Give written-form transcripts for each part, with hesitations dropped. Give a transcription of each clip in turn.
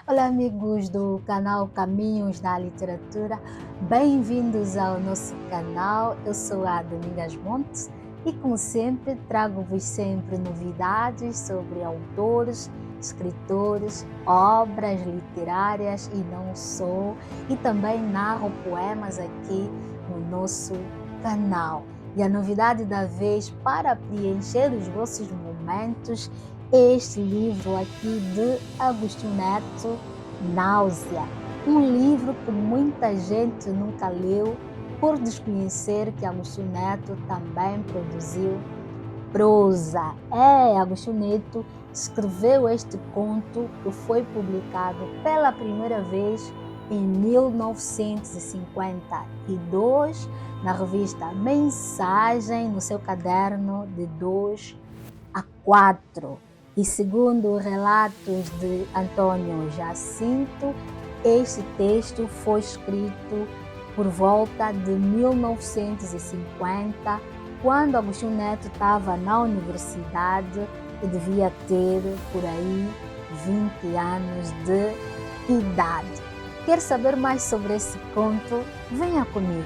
Olá, amigos do canal Caminhos da Literatura, bem-vindos ao nosso canal. Eu sou a Domingas Montes e, como sempre, trago-vos sempre novidades sobre autores, escritores, obras literárias e não só, e também narro poemas aqui no nosso canal. E a novidade da vez, para preencher os vossos momentos, este livro aqui de Agostinho Neto, Náusea, um livro que muita gente nunca leu por desconhecer que Agostinho Neto também produziu prosa. Agostinho Neto escreveu este conto que foi publicado pela primeira vez em 1952 na revista Mensagem, no seu caderno de 2 a 4. E segundo relatos de Antônio Jacinto, este texto foi escrito por volta de 1950, quando Agostinho Neto estava na universidade e devia ter por aí 20 anos de idade. Quer saber mais sobre esse conto? Venha comigo.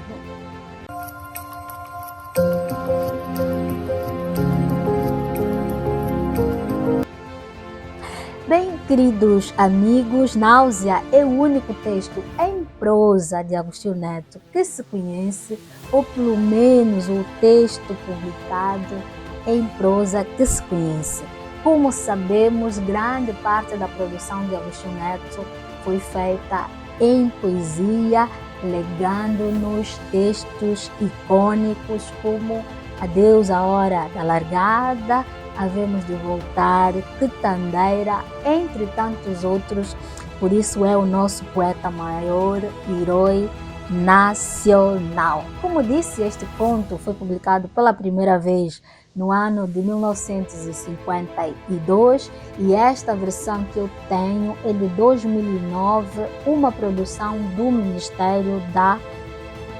Bem, queridos amigos, Náusea é o único texto em prosa de Agostinho Neto que se conhece, ou pelo menos o texto publicado em prosa que se conhece. Como sabemos, grande parte da produção de Agostinho Neto foi feita em poesia, legando-nos textos icônicos como Adeus à Hora da Largada, Havemos de Voltar, Quitandeira, entre tantos outros. Por isso é o nosso poeta maior, herói nacional. Como disse, este conto foi publicado pela primeira vez no ano de 1952 e esta versão que eu tenho é de 2009, uma produção do Ministério da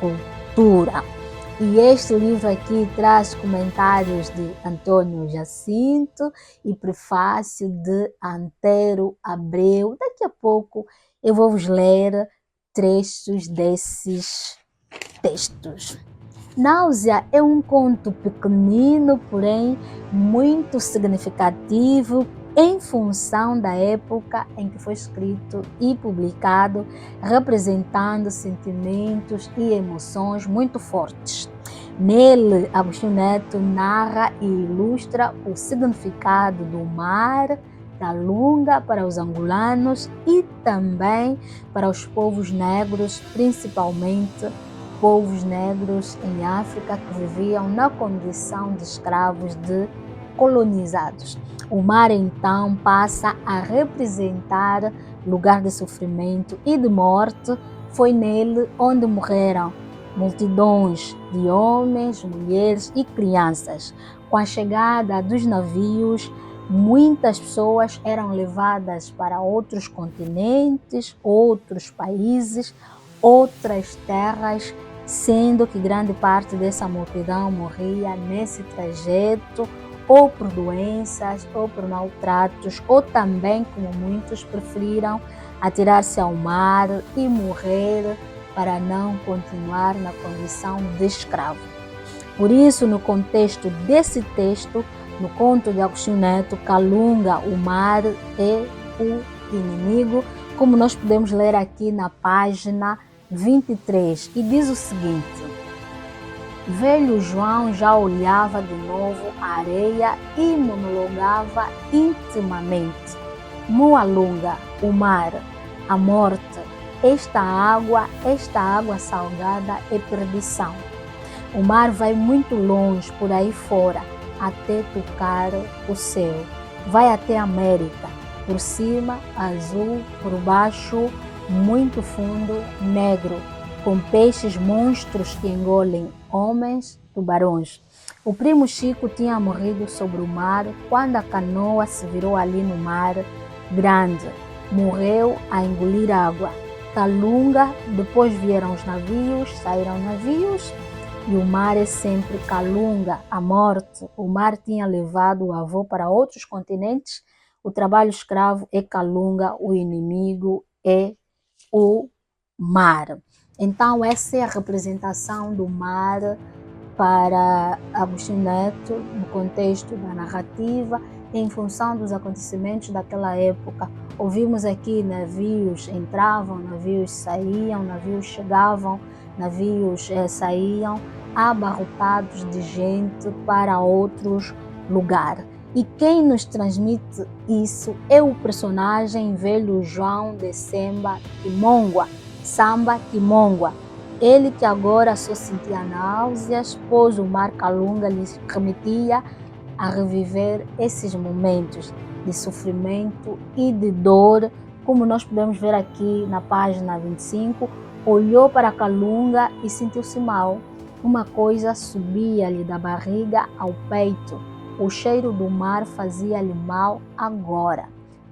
Cultura. E este livro aqui traz comentários de Antônio Jacinto e prefácio de Antero Abreu. Daqui a pouco eu vou vos ler trechos desses textos. Náusea é um conto pequenino, porém muito significativo em função da época em que foi escrito e publicado, representando sentimentos e emoções muito fortes. Nele, Agostinho Neto narra e ilustra o significado do mar, da Lunga para os angolanos e também para os povos negros, principalmente povos negros em África que viviam na condição de escravos de colonizados. O mar então passa a representar lugar de sofrimento e de morte. Foi nele onde morreram multidões de homens, mulheres e crianças. Com a chegada dos navios, muitas pessoas eram levadas para outros continentes, outros países, outras terras, sendo que grande parte dessa multidão morria nesse trajeto, ou por doenças, ou por maltratos, ou também, como muitos preferiram, atirar-se ao mar e morrer para não continuar na condição de escravo. Por isso, no contexto desse texto, no conto de Agostinho Neto, Calunga, o mar é o inimigo, como nós podemos ler aqui na página 23, e diz o seguinte: Velho João já olhava de novo a areia e monologava intimamente. Moalunga, o mar, a morte, esta água salgada é perdição. O mar vai muito longe por aí fora, até tocar o céu. Vai até a América, por cima azul, por baixo muito fundo, negro, com peixes monstros que engolem homens, tubarões. O primo Chico tinha morrido sobre o mar quando a canoa se virou ali no mar grande. Morreu a engolir água. Calunga, depois vieram os navios, saíram navios, e o mar é sempre Calunga, a morte. O mar tinha levado o avô para outros continentes, o trabalho escravo é Calunga, o inimigo é o mar. Então, essa é a representação do mar para Agostinho Neto, no contexto da narrativa, em função dos acontecimentos daquela época. Ouvimos aqui navios entravam, navios saíam, navios chegavam, navios saíam, abarrotados de gente para outros lugares. E quem nos transmite isso é o personagem velho João de Samba Kimongwa. Ele que agora só sentia náuseas, pois o mar Calunga lhe remetia a reviver esses momentos de sofrimento e de dor, como nós podemos ver aqui na página 25, olhou para Calunga e sentiu-se mal. Uma coisa subia-lhe da barriga ao peito. O cheiro do mar fazia-lhe mal agora.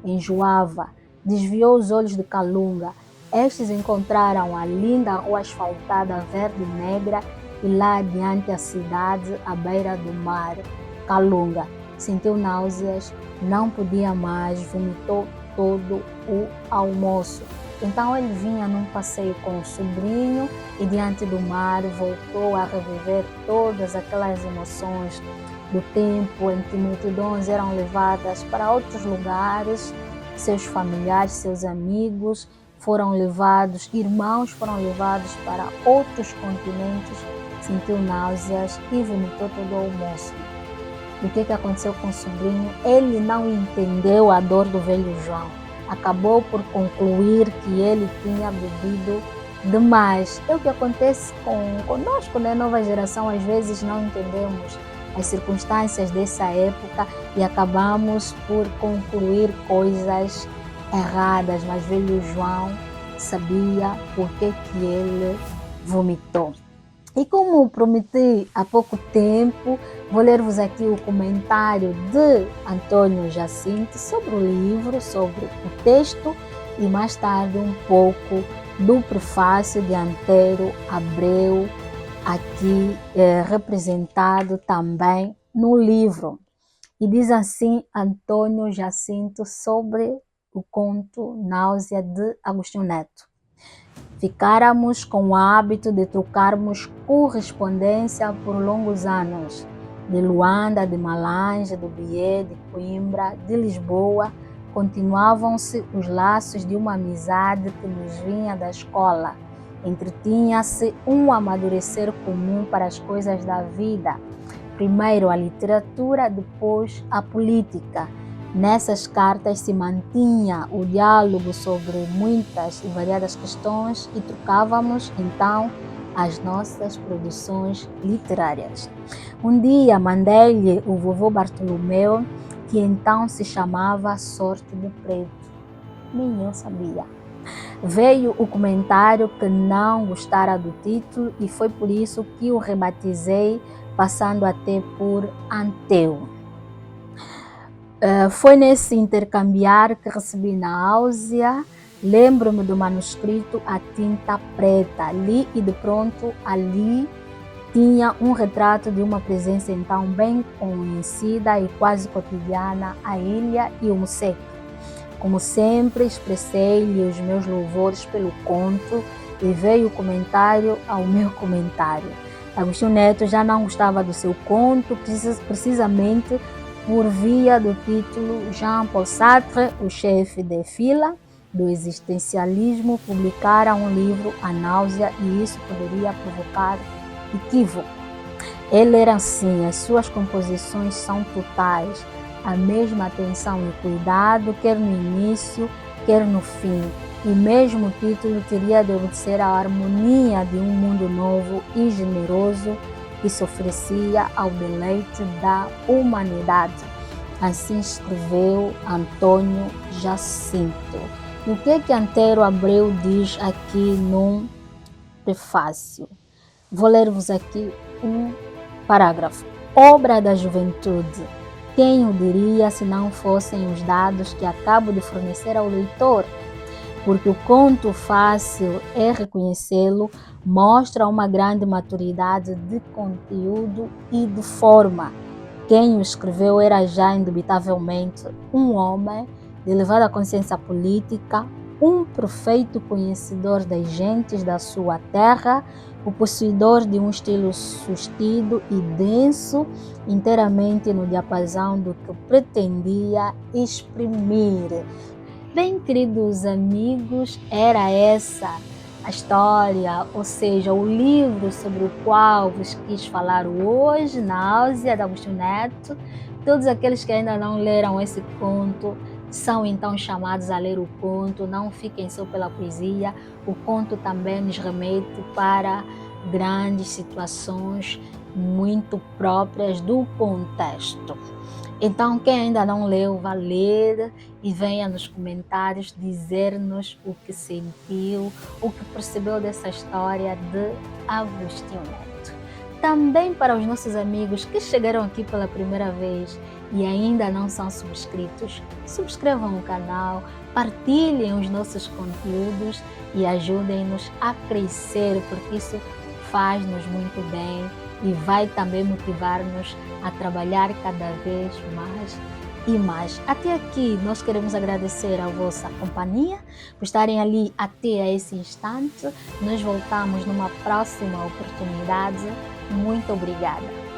Enjoava. Desviou os olhos de Calunga. Estes encontraram a linda rua asfaltada verde e negra e lá adiante a cidade à beira do mar. Calunga sentiu náuseas, não podia mais, vomitou todo o almoço. Então ele vinha num passeio com o sobrinho e diante do mar voltou a reviver todas aquelas emoções do tempo em que multidões eram levadas para outros lugares, seus familiares, seus amigos foram levados, irmãos foram levados para outros continentes, sentiu náuseas e vomitou todo o almoço. E o que aconteceu com o sobrinho? Ele não entendeu a dor do velho João. Acabou por concluir que ele tinha bebido demais. É o que acontece conosco, né? Nova geração, às vezes não entendemos as circunstâncias dessa época e acabamos por concluir coisas erradas, mas velho João sabia por que ele vomitou. E como prometi há pouco tempo, vou ler-vos aqui o comentário de Antônio Jacinto sobre o livro, sobre o texto e mais tarde um pouco do prefácio de Antero Abreu, aqui representado também no livro. E diz assim Antônio Jacinto sobre o conto Náusea de Agostinho Neto. Ficáramos com o hábito de trocarmos correspondência por longos anos, de Luanda, de Malange, do Bié, de Coimbra, de Lisboa, continuavam-se os laços de uma amizade que nos vinha da escola. Entretinha-se um amadurecer comum para as coisas da vida. Primeiro a literatura, depois a política. Nessas cartas se mantinha o diálogo sobre muitas e variadas questões e trocávamos então as nossas produções literárias. Um dia mandei-lhe o vovô Bartolomeu, que então se chamava Sorte de Preto. Nem eu sabia. Veio o comentário que não gostara do título e foi por isso que o rebatizei, passando até por Anteu. Foi nesse intercambiar que recebi náusea. Lembro-me do manuscrito a tinta preta. Li e de pronto ali tinha um retrato de uma presença então bem conhecida e quase cotidiana, a ilha e o Museu. Como sempre, expressei-lhe os meus louvores pelo conto e veio o comentário ao meu comentário. Agostinho Neto já não gostava do seu conto, precisamente por via do título. Jean-Paul Sartre, o chefe de fila do existencialismo, publicara um livro, A Náusea, e isso poderia provocar equívoco. Ele era assim, as suas composições são totais, a mesma atenção e cuidado, quer no início, quer no fim. E mesmo o título teria de obedecer à harmonia de um mundo novo e generoso que se oferecia ao deleite da humanidade. Assim escreveu Antônio Jacinto. E o que Antero Abreu diz aqui no prefácio? Vou ler-vos aqui um parágrafo. Obra da juventude. Quem o diria se não fossem os dados que acabo de fornecer ao leitor? Porque o conto fácil é reconhecê-lo, mostra uma grande maturidade de conteúdo e de forma. quem o escreveu era já indubitavelmente um homem de elevada consciência política, um perfeito conhecedor das gentes da sua terra, o possuidor de um estilo sustido e denso, inteiramente no diapasão do que pretendia exprimir. Bem, queridos amigos, era essa a história, ou seja, o livro sobre o qual vos quis falar hoje, Náusea, de Agostinho Neto. Todos aqueles que ainda não leram esse conto são então chamados a ler o conto. Não fiquem só pela poesia, o conto também nos remete para grandes situações muito próprias do contexto. Então, quem ainda não leu, vá ler e venha nos comentários dizer-nos o que sentiu, o que percebeu dessa história de Agostinho Neto. Também para os nossos amigos que chegaram aqui pela primeira vez e ainda não são subscritos, subscrevam o canal, partilhem os nossos conteúdos e ajudem-nos a crescer, porque isso faz-nos muito bem e vai também motivar-nos a trabalhar cada vez mais e mais. Até aqui nós queremos agradecer a vossa companhia por estarem ali até esse instante. Nós voltamos numa próxima oportunidade. Muito obrigada.